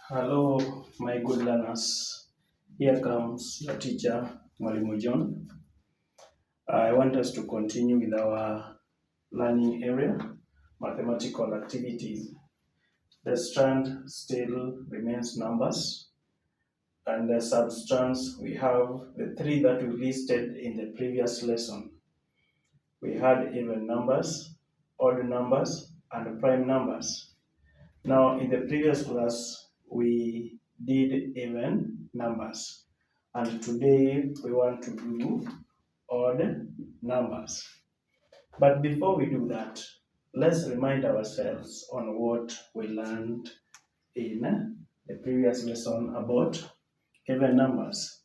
Hello, my good learners. Here comes your teacher, Mwalimu John. I want us to continue with our learning area, mathematical activities. The strand still remains numbers, and the substrands we have the three that we listed in the previous lesson. We had even numbers, odd numbers, and prime numbers. Now, in the previous class, we did even numbers, and today we want to do odd numbers. But before we do that, let's remind ourselves on what we learned in the previous lesson about even numbers.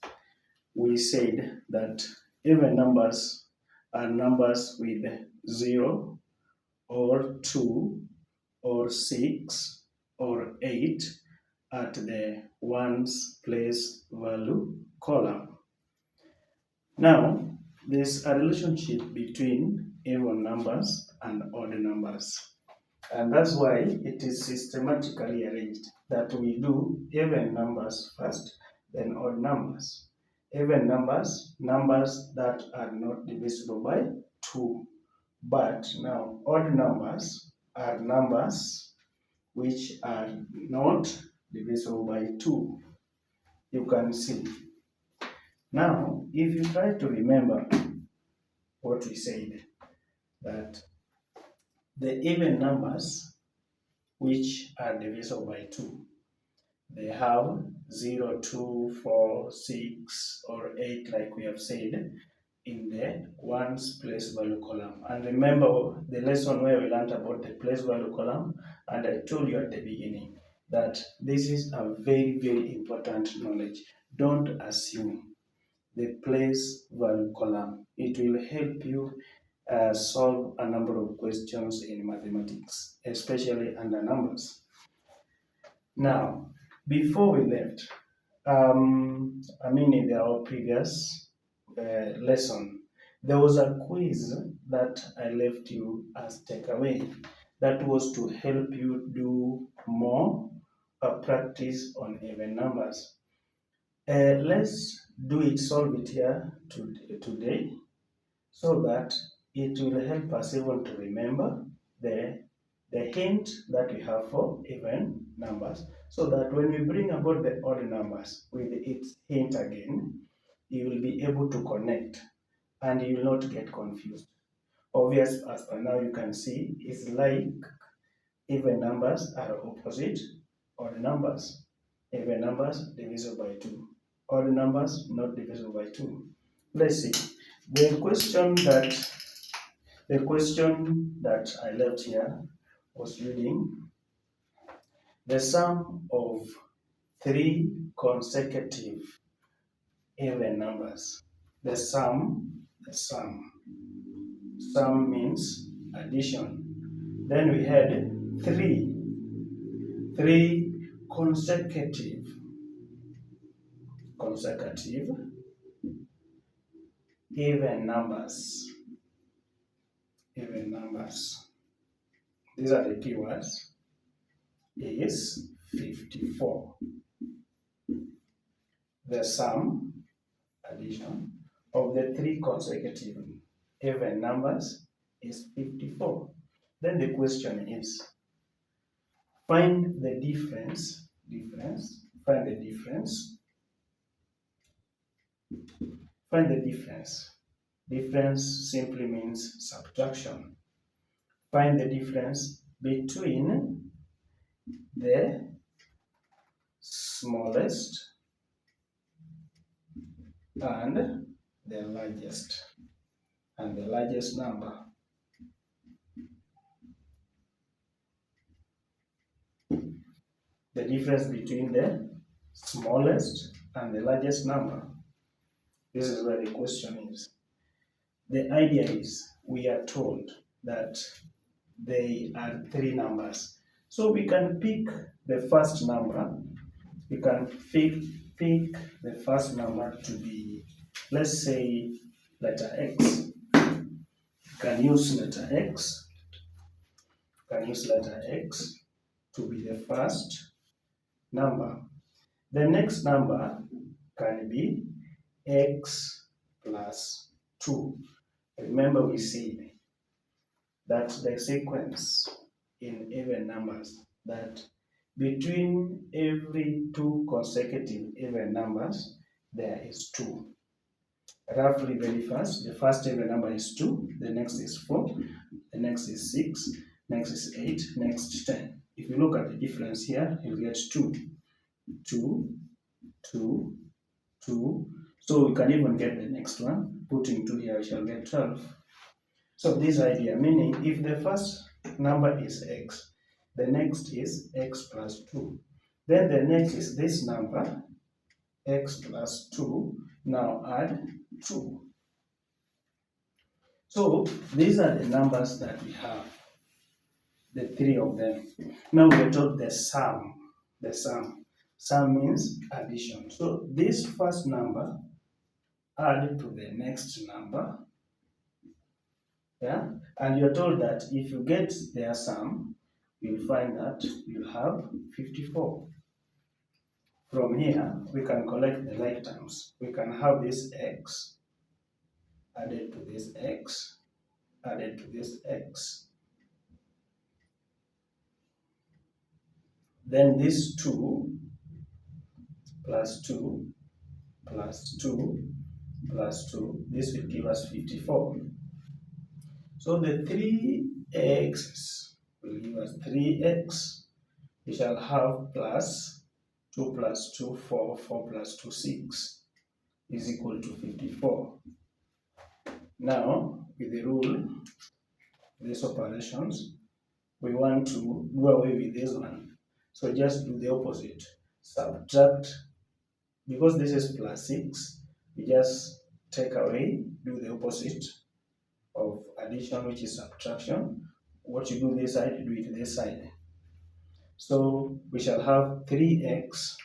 We said that even numbers are numbers with 0 or 2 or 6 or 8 at the ones place value column. Now, there's a relationship between even numbers and odd numbers. And that's why it is systematically arranged that we do even numbers first, then odd numbers. Even numbers, numbers that are not divisible by 2. But now, odd numbers are numbers which are not divisible by 2. You can see. Now, if you try to remember what we said, that the even numbers which are divisible by 2, they have 0, 2, 4, 6, or 8, like we have said, in the ones place value column. And remember the lesson where we learned about the place value column, and I told you at the beginning that this is a very, very important knowledge. Don't assume the place value column. It will help you solve a number of questions in mathematics, especially under numbers. Now, before we left, in our previous lesson, there was a quiz that I left you as takeaway that was to help you do more practice on even numbers. Let's solve it here today so that it will help us even to remember the hint that we have for even numbers, so that when we bring about the odd numbers with its hint again, you will be able to connect and you will not get confused. Obvious as per now you can see, it's like even numbers are opposite odd numbers. Even numbers divisible by 2. Odd numbers not divisible by 2. Let's see. The question that I left here was reading the sum of 3 consecutive even numbers. The sum means addition. Then we had three consecutive even numbers. These are the keywords. Is 54. The sum, addition, of the 3 consecutive even numbers is 54. Then the question is, find the difference. Find the difference. Difference simply means subtraction. Find the difference between the smallest and the largest number. The difference between the smallest and the largest number. This is where the question is. The idea is, we are told that they are 3 numbers. So we can pick the first number. We can pick the first number to be, let's say, letter X. You can use letter X to be the first number. The next number can be x plus 2. Remember we said that the sequence in even numbers, that between every two consecutive even numbers there is 2. Roughly very fast, the first even number is 2, the next is 4, the next is 6, next is 8, next 10. If you look at the difference here, you get 2, 2, 2, 2. So we can even get the next one. Putting 2 here, we shall get 12. So this idea, meaning if the first number is x, the next is x plus 2. Then the next is this number, x plus 2. Now add 2. So these are the numbers that we have, the 3 of them. Now we are told the sum. The sum. Sum means addition. So this first number add to the next number. Yeah, and you're told that if you get their sum, you'll find that you'll have 54. From here, we can collect the like terms. We can have this x added to this x, added to this x. Then this 2 plus 2 plus 2 plus 2, this will give us 54. So the 3x's will give us 3x. We shall have plus 2 plus 2, 4, 4 plus 2, 6 is equal to 54. Now, with the rule, these operations, we want to do away with this one. So just do the opposite. Subtract, because this is plus 6, we just take away, do the opposite of addition, which is subtraction. What you do this side, do it this side. So we shall have 3x,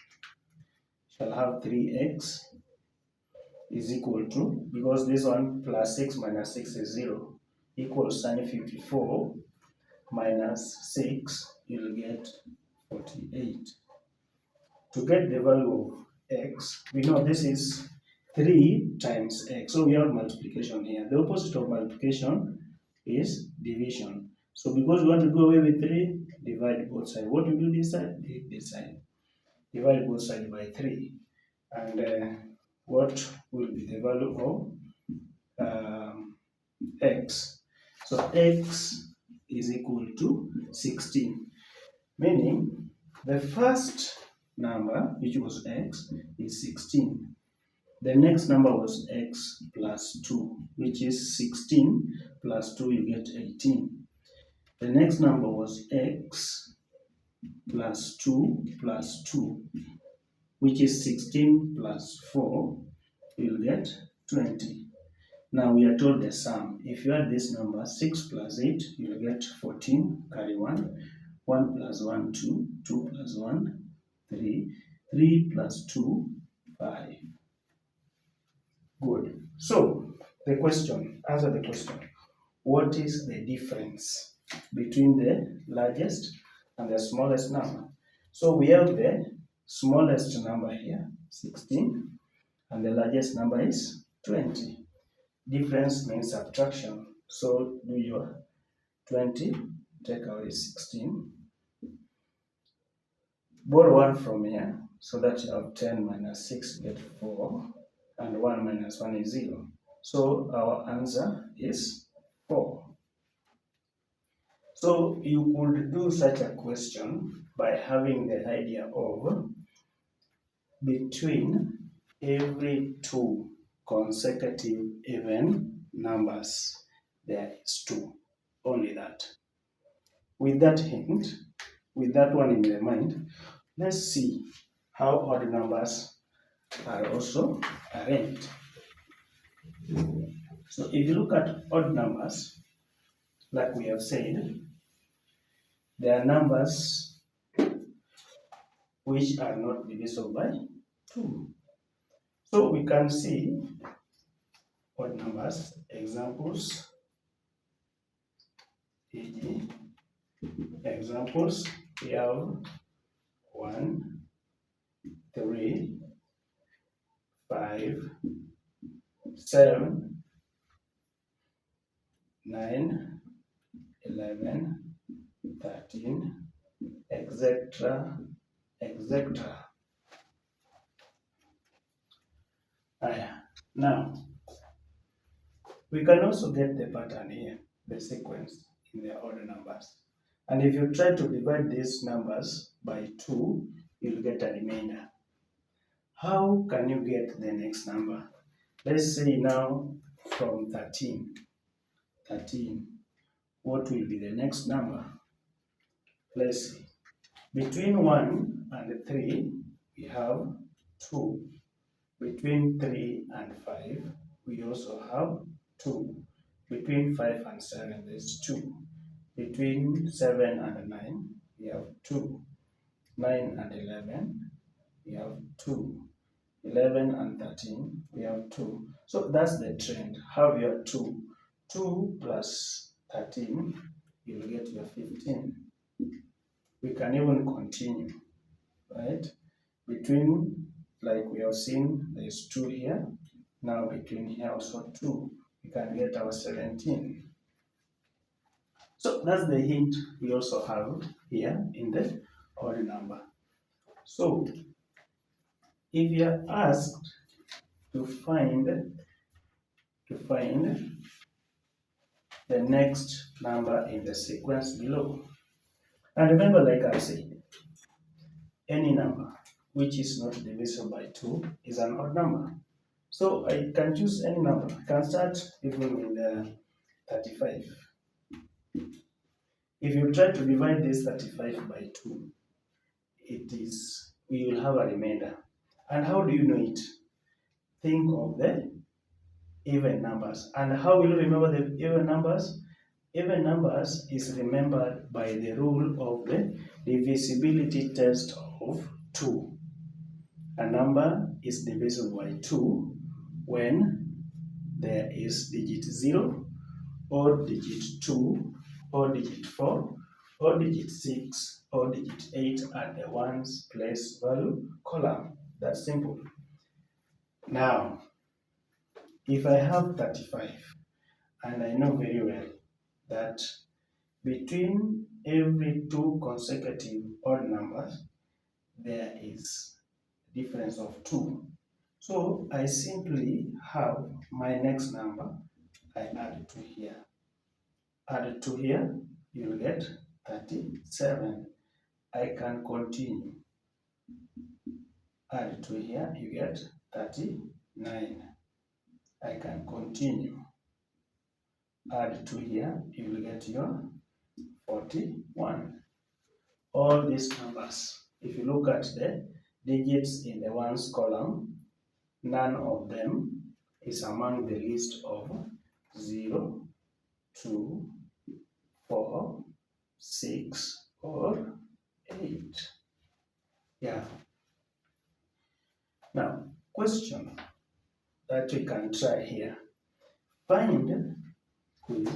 is equal to, because this one plus 6 minus 6 is 0, equals sin 54 minus 6, you'll get 48. To get the value of x, we know this is 3 times x, so we have multiplication here. The opposite of multiplication is division. So because we want to do away with 3, divide both sides. What do you do this side? This side. Divide both sides by 3. And what will be the value of x? So x is equal to 16, meaning the first number, which was x, is 16. The next number was x plus 2, which is 16 plus 2, you get 18. The next number was x plus 2 plus 2, which is 16 plus 4, you'll get 20. Now we are told the sum. If you add this number, 6 plus 8, you'll get 14, carry 1. 1 plus 1, 2. 2 plus 1, 3. 3 plus 2, 5. Good. So, the question, answer the question. What is the difference between the largest and the smallest number? So we have the smallest number here, 16, and the largest number is 20. Difference means subtraction. So do your 20, take away 16. Borrow 1 from here, so that you have 10 minus 6, get 4, and 1 minus 1 is 0. So our answer is 4. So you could do such a question by having the idea of between every two consecutive even numbers there is 2. Only that. With that hint, with that one in the mind, let's see how odd numbers are also arranged. So if you look at odd numbers, like we have said, there are numbers which are not divisible by 2. So we can see odd numbers, examples, e.g. examples, we have 1, 3, 5, 7, 9, 11, 13, etc., etc. Now, we can also get the pattern here, the sequence in the order numbers. And if you try to divide these numbers by 2, you'll get a remainder. How can you get the next number? Let's say now from 13, what will be the next number? Let's see. Between 1 and 3, we have 2. Between 3 and 5, we also have 2. Between 5 and 7, there's 2. Between 7 and 9, we have 2. 9 and 11, we have 2. 11 and 13, we have 2. So that's the trend. Have your 2. 2 plus 13, you'll get your 15. We can even continue, right? Between, like we have seen, there's 2 here. Now between here also 2, we can get our 17. So that's the hint we also have here in the odd number. So if you are asked to find the next number in the sequence below, and remember, like I said, any number which is not divisible by 2 is an odd number. So I can choose any number. I can start even with 35. If you try to divide this 35 by 2, we will have a remainder. And how do you know it? Think of the even numbers. And how will you remember the even numbers? Even numbers is remembered by the rule of the divisibility test of 2. A number is divisible by 2 when there is digit 0 or digit 2 or digit 4 or digit 6 or digit 8 at the ones place value column. That's simple. Now, if I have 35 and I know very well that between every 2 consecutive odd numbers there is a difference of 2. So I simply have my next number, I add 2 here. Add 2 here, you'll get 37. I can continue. Add 2 here, you get 39. I can continue. Add 2 here, you will get your 41. All these numbers, if you look at the digits in the ones column, none of them is among the list of 0, 2, 4, 6, or 8. Yeah. Now, question that we can try here. Find quiz.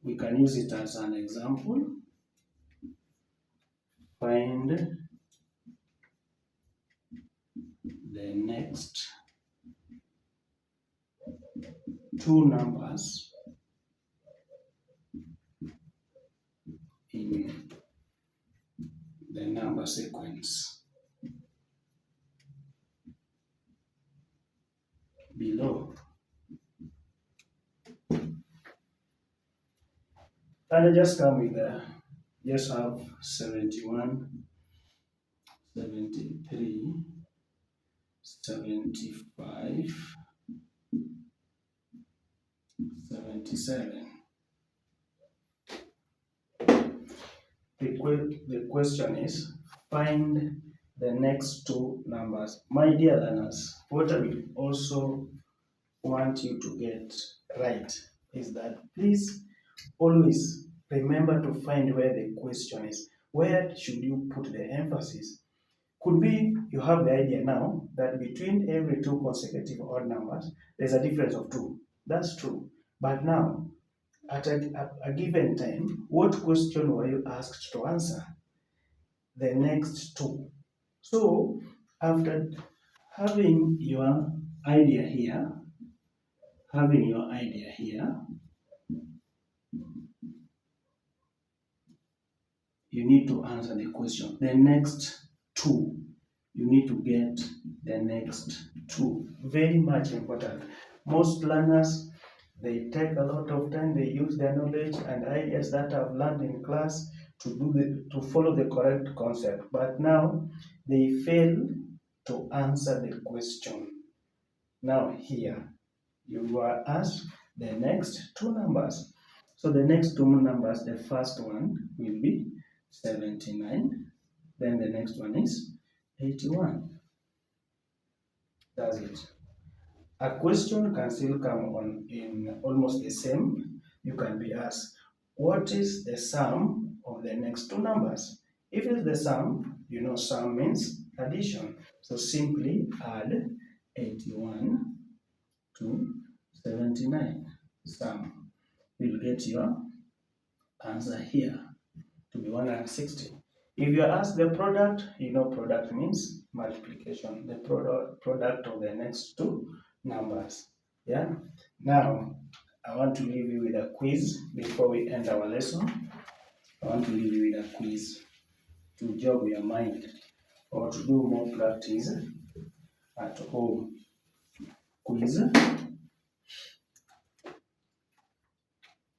We can use it as an example. Find the next 2 numbers in the number sequence below. And I just come with just have 71, 73, 75, 77. The question is, find the next 2 numbers. My dear learners, what I will also want you to get right is that please always remember to find where the question is. Where should you put the emphasis? Could be you have the idea now that between every 2 consecutive odd numbers, there's a difference of 2. That's true. But now, at a given time, what question were you asked to answer? the next two. So after having your idea here, you need to answer the question. The next two, you need to get the next two. Very much important. Most learners, they take a lot of time, they use their knowledge and ideas that I've learned in class to follow the correct concept. But now they fail to answer the question. Now here, you are asked the next two numbers. So the next two numbers, the first one will be 79. Then the next one is 81. That's it. A question can still come on in almost the same. You can be asked, what is the sum of the next two numbers? If it's the sum, you know sum means addition. So simply add 81 to 79. Sum. You'll get your answer here to be 160. If you ask the product, you know product means multiplication, the product of the next two numbers. Yeah. Now, I want to leave you with a quiz before we end our lesson. I want to leave you with a quiz to jog your mind or to do more practice at home. Quiz.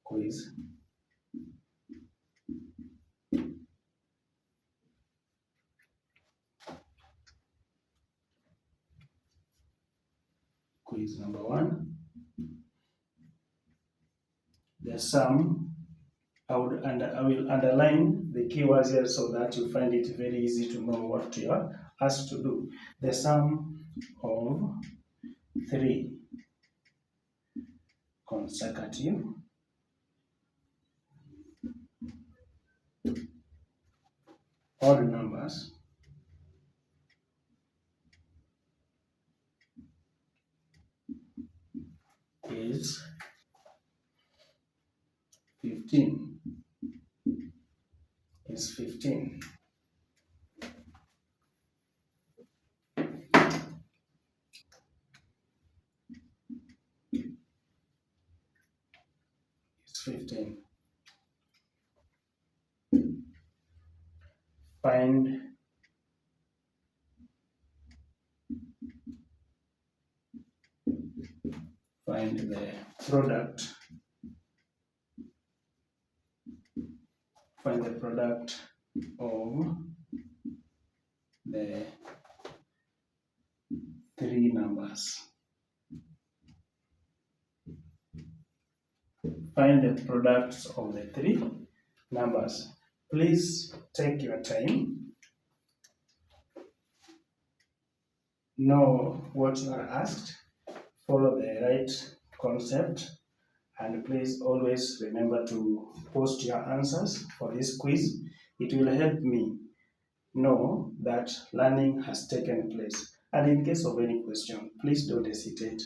Quiz. Quiz number 1. The sum, I will underline the keywords here so that you find it very easy to know what you are asked to do. The sum of 3 consecutive odd numbers is 15. Is 15. Is 15. Find the product. Find the product of the 3 numbers. Find the products of the 3 numbers. Please take your time. Know what you are asked. Follow the right concept. And please always remember to post your answers for this quiz. It will help me know that learning has taken place. And in case of any question, please don't hesitate.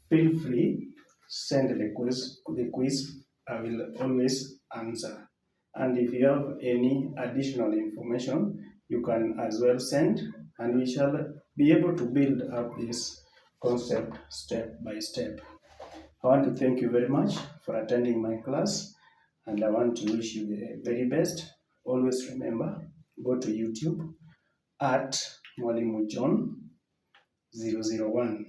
Feel free, send the quiz. I will always answer. And if you have any additional information, you can as well send, and we shall be able to build up this concept step by step. I want to thank you very much for attending my class, and I want to wish you the very best. Always remember, go to YouTube at Mwalimu John 001,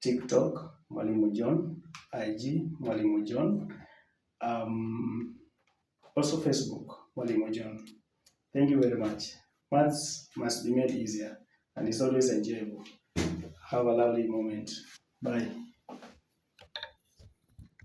TikTok Mwalimu John, IG Mwalimu John, also Facebook Mwalimu John. Thank you very much. Maths must be made easier, and it's always enjoyable. Have a lovely moment. Bye.